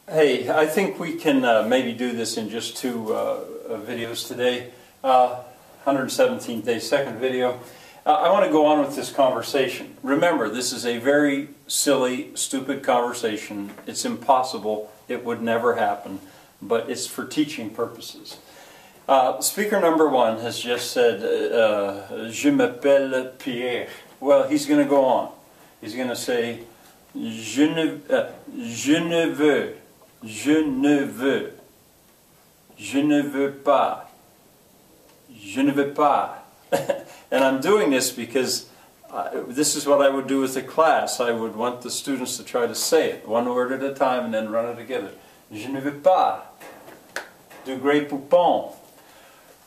Hey, I think we can maybe do this in just two videos today. 117th day, second video. I want to go on with this conversation. Remember, this is a very silly, stupid conversation. It's impossible. It would never happen. But it's for teaching purposes. Speaker number one has just said, Je m'appelle Pierre. Well, he's going to go on. He's going to say, Je ne veux. Je ne veux. Je ne veux pas. Je ne veux pas. And I'm doing this because this is what I would do with the class. I would want the students to try to say it, one word at a time, and then run it together. Je ne veux pas. Du Grey Poupon.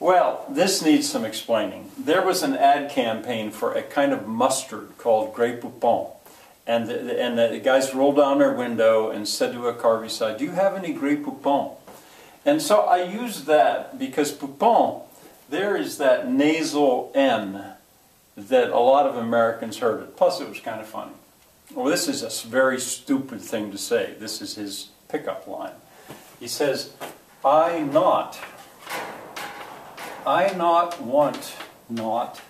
Well, this needs some explaining. There was an ad campaign for a kind of mustard called Grey Poupon. And the guys rolled down their window and said to a car beside, "Do you have any Grey Poupon?" And so I used that because Poupon, there is that nasal N that a lot of Americans heard it. Plus it was kind of funny. Well, this is a very stupid thing to say. This is his pickup line. He says, I not want not.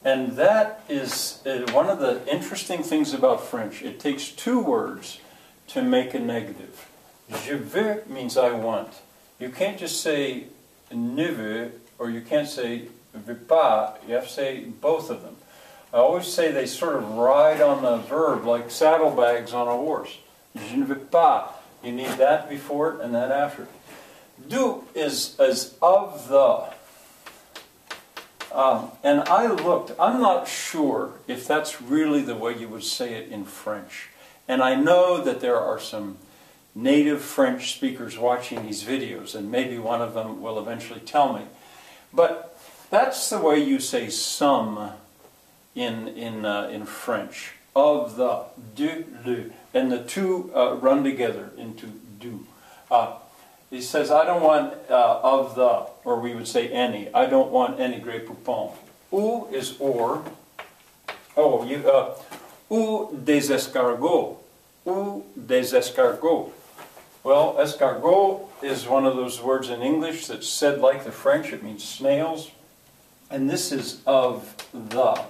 And that is one of the interesting things about French. It takes two words to make a negative. Je veux means I want. You can't just say ne veux, or you can't say veux pas. You have to say both of them. I always say they sort of ride on the verb like saddlebags on a horse. Je ne veux pas. You need that before it and that after it. Du is of the. And I looked, I'm not sure if that's really the way you would say it in French. And I know that there are some native French speakers watching these videos, and maybe one of them will eventually tell me. But that's the way you say some in French. Of the, du, le. And the two run together into du. He says, I don't want of the, or we would say any. I don't want any Grey Poupon. Ou is or. Oh, ou des escargots. Ou des escargots. Well, escargot is one of those words in English that's said like the French. It means snails. And this is of the.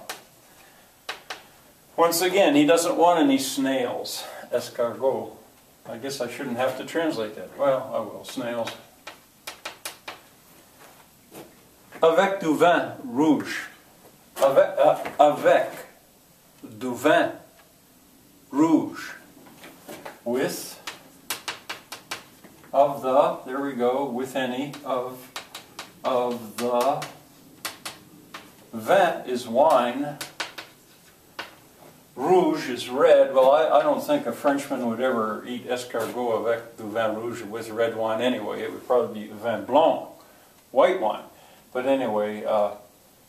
Once again, he doesn't want any snails. Escargot. I guess I shouldn't have to translate that. Well, I will. Snails. Avec du vin rouge. Avec du vin rouge. With. Of the. There we go. With any. Of the. Vin is wine. Rouge is red. Well, I don't think a Frenchman would ever eat escargot avec du vin rouge with red wine anyway. It would probably be vin blanc, white wine. But anyway,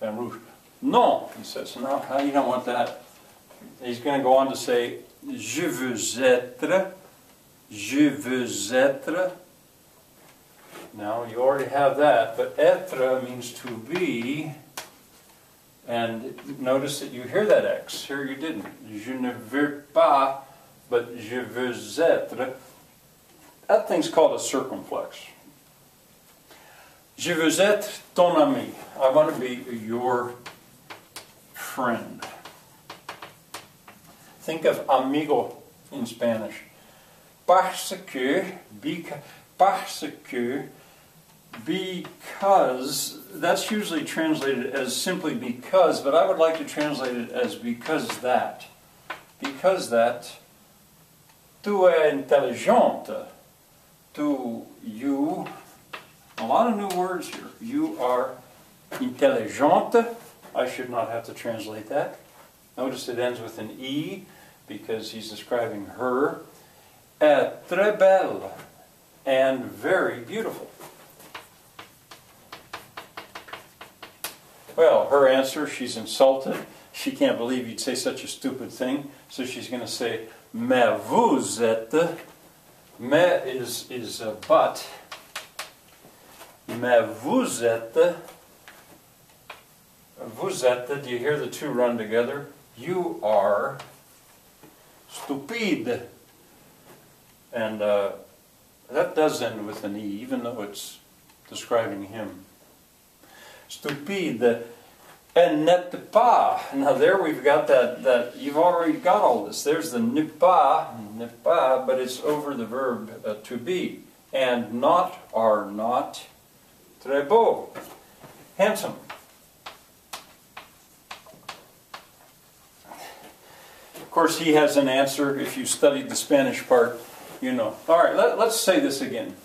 vin rouge. Non, he says. No, you don't want that. He's going to go on to say, je veux être. Je veux être. Now, you already have that, but être means to be. And notice that you hear that X. Here you didn't. Je ne veux pas, but je veux être. That thing's called a circumflex. Je veux être ton ami. I want to be your friend. Think of amigo in Spanish. Parce que, because, that's usually translated as simply because, but I would like to translate it as because that. Because that, tu es intelligente. You, a lot of new words here. You are intelligente. I should not have to translate that. Notice it ends with an E because he's describing her. Et très belle, and very beautiful. Well, her answer, she's insulted. She can't believe you'd say such a stupid thing. So she's going to say, mais vous êtes. Mais is but. Mais vous êtes. Vous êtes, do you hear the two run together? You are stupide. And that does end with an E, even though it's describing him. Stupide. And n'est pas. Now there we've got that you've already got all this. There's the n'est pas, but it's over the verb to be. And not are not. Très beau. Handsome. Of course, he has an answer. If you studied the Spanish part, you know. All right, let's say this again,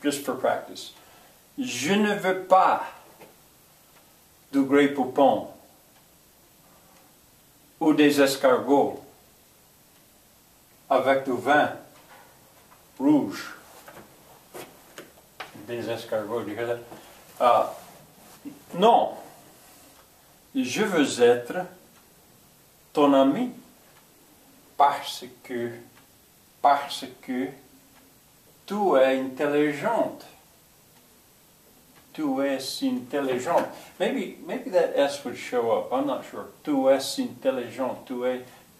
just for practice. Je ne veux pas du grey poupon ou des escargots avec du vin rouge. Des escargots, do you hear that? Non, je veux être ton ami parce que tu es intelligente. Tu es intelligente. Maybe that S would show up. I'm not sure. Tu es intelligente.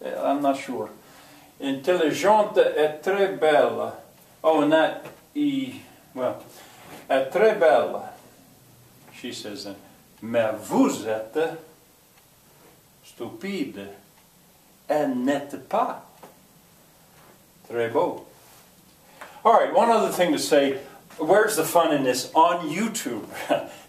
I'm not sure. Intelligente est très belle. Oh, and that E, well, est très belle. She says then, mais vous êtes stupide. Elle n'était pas. Très beau. All right, one other thing to say. Where's the fun in this? On YouTube.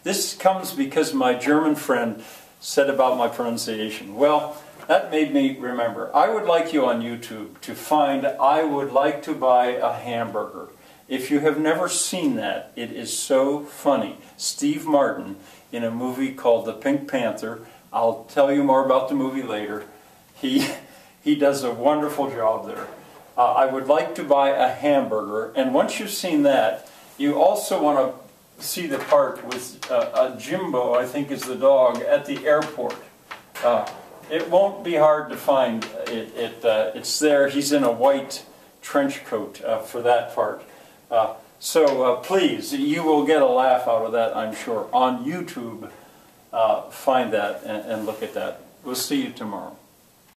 This comes because my German friend said about my pronunciation. Well, that made me remember. I would like you on YouTube to find I would like to buy a hamburger. If you have never seen that, it is so funny. Steve Martin in a movie called The Pink Panther. I'll tell you more about the movie later. He does a wonderful job there. I would like to buy a hamburger. And once you've seen that, you also want to see the part with Jimbo, I think is the dog, at the airport. It won't be hard to find. It's there. He's in a white trench coat for that part. So please, you will get a laugh out of that, I'm sure. On YouTube, find that and look at that. We'll see you tomorrow.